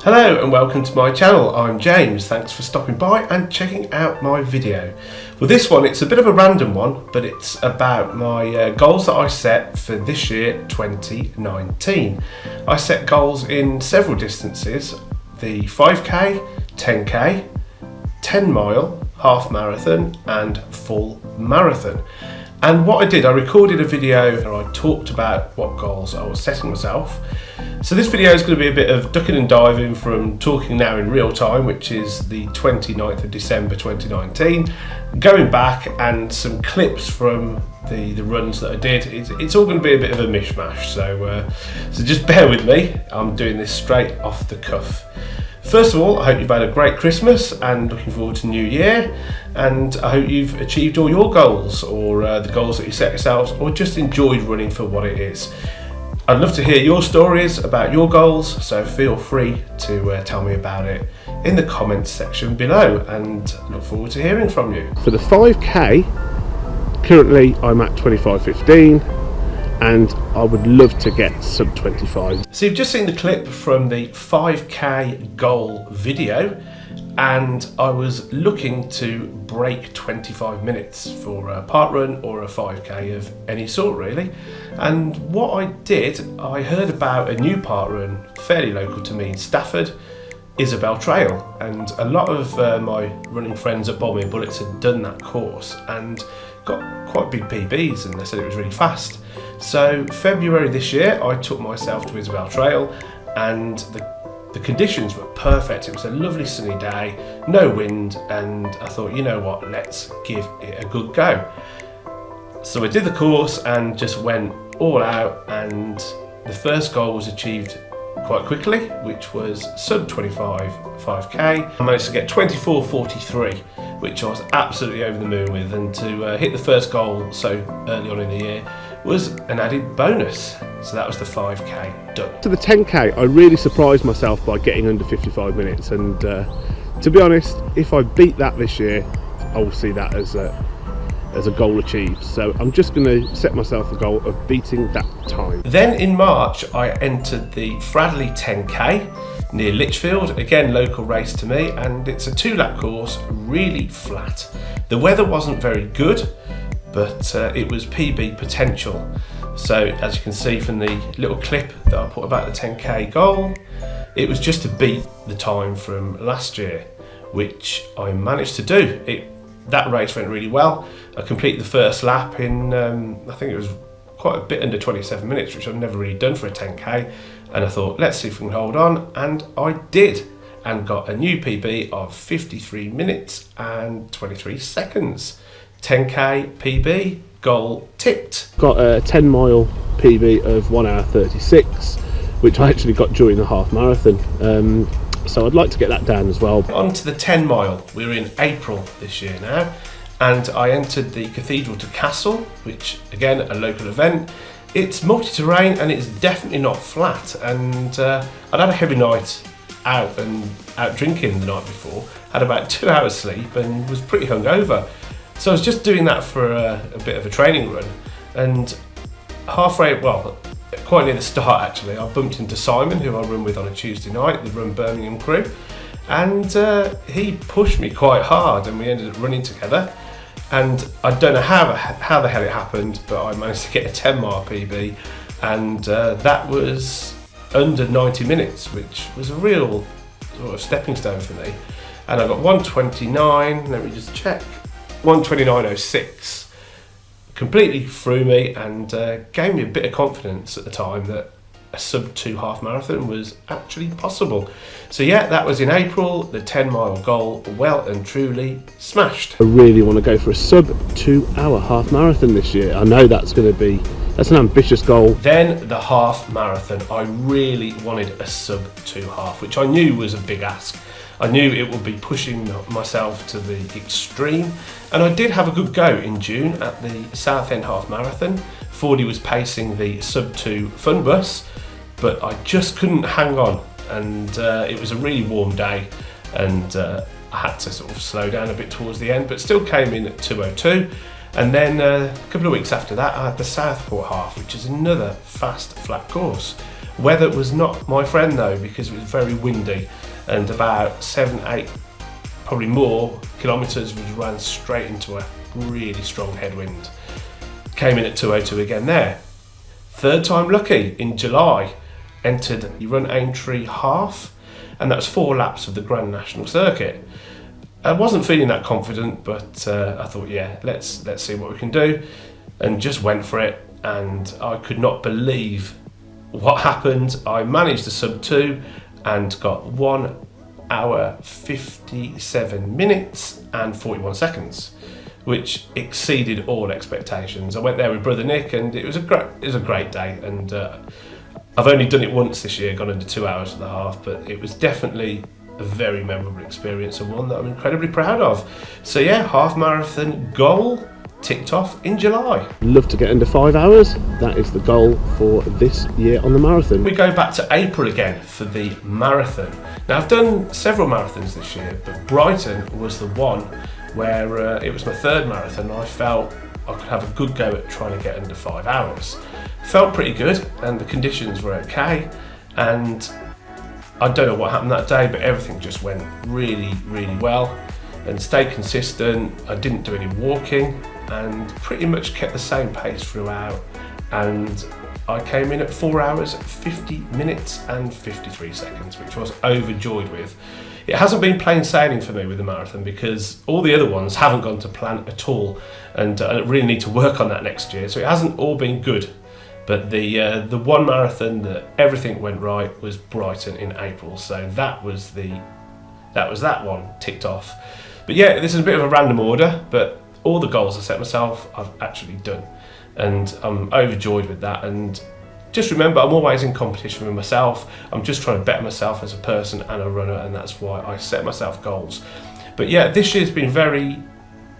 Hello and welcome to my channel. I'm James. Thanks for stopping by and checking out my video. Well, this one, it's a bit of a random one, but it's about my goals that I set for this year, 2019. I set goals in several distances: the 5k, 10k, 10 mile, half marathon and full marathon. And what I did, I recorded a video where I talked about what goals I was setting myself. So this video is going to be a bit of ducking and diving from talking now in real time, which is the 29th of December 2019, going back and some clips from the runs that I did. It's all going to be a bit of a mishmash, so just bear with me. I'm doing this straight off the cuff. First of all, I hope you've had a great Christmas and looking forward to New Year, and I hope you've achieved all your goals, or the goals that you set yourselves, or just enjoyed running for what it is. I'd love to hear your stories about your goals, so feel free to tell me about it in the comments section below, and look forward to hearing from you. For the 5k, currently I'm at 25:15, and I would love to get sub 25. So you've just seen the clip from the 5k goal video, and I was looking to break 25 minutes for a park run or a 5k of any sort really. And what I did, I heard about a new park run fairly local to me in Stafford, Isabel Trail, and a lot of my running friends at Bombing Bullets had done that course and got quite big PBs, and they said it was really fast. So February this year I took myself to Isabel Trail, and the conditions were perfect. It was a lovely sunny day, no wind, and I thought, you know what, let's give it a good go. So I did the course and just went all out, and the first goal was achieved quite quickly, which was sub 25 5k. I managed to get 24:43, which I was absolutely over the moon with, and to hit the first goal so early on in the year was an added bonus. So that was the 5k done. To the 10k, I really surprised myself by getting under 55 minutes, and to be honest, if I beat that this year, I will see that as a goal achieved. So I'm just going to set myself a goal of beating that time. Then in March I entered the Fradley 10k near Lichfield, again local race to me, and it's a 2-lap course, really flat. The weather wasn't very good, but it was PB potential. So as you can see from the little clip that I put about the 10k goal, it was just to beat the time from last year, which I managed to do. That race went really well. I completed the first lap in, I think it was quite a bit under 27 minutes, which I've never really done for a 10k. And I thought, let's see if we can hold on. And I did, and got a new PB of 53 minutes and 23 seconds. 10k PB, goal ticked. Got a 10 mile PB of 1 hour 36, which I actually got during the half marathon. So I'd like to get that down as well. On to the 10 mile. We're in April this year now, and I entered the Cathedral to Castle, which again, a local event. It's multi-terrain and it's definitely not flat, and I'd had a heavy night out and out drinking the night before, had about 2 hours sleep and was pretty hungover. So I was just doing that for a bit of a training run, and halfway, well, quite near the start actually, I bumped into Simon, who I run with on a Tuesday night, the Run Birmingham crew, and he pushed me quite hard and we ended up running together. And I don't know how the hell it happened, but I managed to get a 10 mile PB, and that was under 90 minutes, which was a real sort of stepping stone for me. And I got 1:29, let me just check, 1:29.06. Completely threw me, and gave me a bit of confidence at the time that a sub 2 half marathon was actually possible. So yeah, that was in April, the 10 mile goal well and truly smashed. I really want to go for a sub 2 hour half marathon this year. I know that's an ambitious goal. Then the half marathon, I really wanted a sub 2 half, which I knew was a big ask. I knew it would be pushing myself to the extreme, and I did have a good go in June at the Southend Half Marathon. Fordy was pacing the sub 2 fun bus, but I just couldn't hang on, and it was a really warm day, and I had to sort of slow down a bit towards the end, but still came in at 2:02. And then a couple of weeks after that, I had the Southport Half, which is another fast, flat course. Weather was not my friend though, because it was very windy, and about 7, 8, probably more kilometres was ran straight into a really strong headwind. Came in at 2:02 again there. Third time lucky in July, entered the Run Aintree Half, and that was 4 laps of the Grand National Circuit. I wasn't feeling that confident, but I thought, yeah, let's see what we can do, and just went for it. And I could not believe what happened. I managed to sub 2 and got 1 hour 57 minutes and 41 seconds, which exceeded all expectations. I went there with brother Nick, and it was a great day. And I've only done it once this year, gone under 2 hours for the half, but it was definitely a very memorable experience, and one that I'm incredibly proud of. So yeah, half marathon goal ticked off in July. Love to get under 5 hours. That is the goal for this year on the marathon. We go back to April again for the marathon. Now, I've done several marathons this year, but Brighton was the one where it was my 3rd marathon. I felt I could have a good go at trying to get under 5 hours. Felt pretty good, and the conditions were okay, and I don't know what happened that day, but everything just went really, really well and stayed consistent. I didn't do any walking and pretty much kept the same pace throughout, and I came in at 4 hours 50 minutes and 53 seconds, which I was overjoyed with. It hasn't been plain sailing for me with the marathon, because all the other ones haven't gone to plan at all, and I really need to work on that next year, so it hasn't all been good. But the one marathon that everything went right was Brighton in April, so that was that one ticked off. But yeah, this is a bit of a random order, but all the goals I set myself, I've actually done, and I'm overjoyed with that. And just remember, I'm always in competition with myself. I'm just trying to better myself as a person and a runner, and that's why I set myself goals. But yeah, this year's been very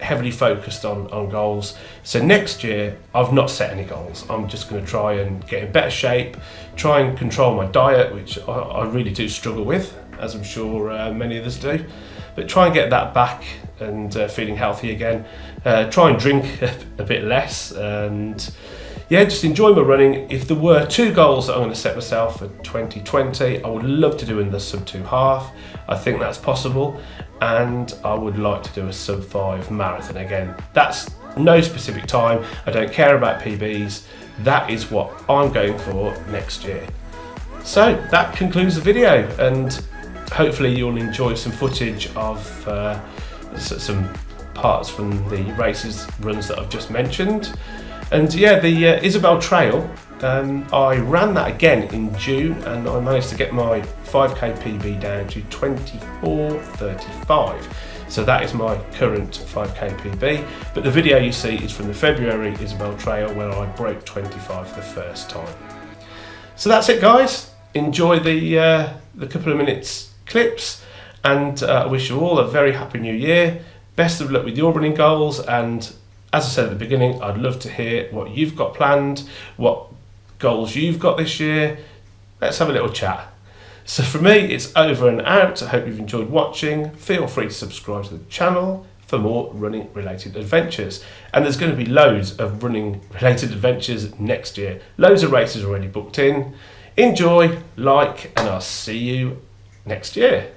heavily focused on goals. So next year, I've not set any goals. I'm just going to try and get in better shape, try and control my diet, which I really do struggle with, as I'm sure many others do. But try and get that back and feeling healthy again. Try and drink a bit less, and yeah, just enjoy my running. If there were 2 goals that I'm going to set myself for 2020, I would love to do in the sub 2 half. I think that's possible, and I would like to do a sub 5 marathon again. That's no specific time. I don't care about PBs. That is what I'm going for next year. So that concludes the video, and hopefully you'll enjoy some footage of some parts from the runs that I've just mentioned. And yeah, the Isabel Trail, I ran that again in June, and I managed to get my 5k PB down to 24:35. So that is my current 5k PB. But the video you see is from the February Isabel Trail, where I broke 25 for the first time. So that's it, guys. Enjoy the couple of minutes clips, and I wish you all a very happy new year. Best of luck with your running goals, and as I said at the beginning, I'd love to hear what you've got planned, what goals you've got this year. Let's have a little chat. So for me, it's over and out. I hope you've enjoyed watching. Feel free to subscribe to the channel for more running related adventures. And there's going to be loads of running related adventures next year. Loads of races already booked in. Enjoy, like, and I'll see you next year.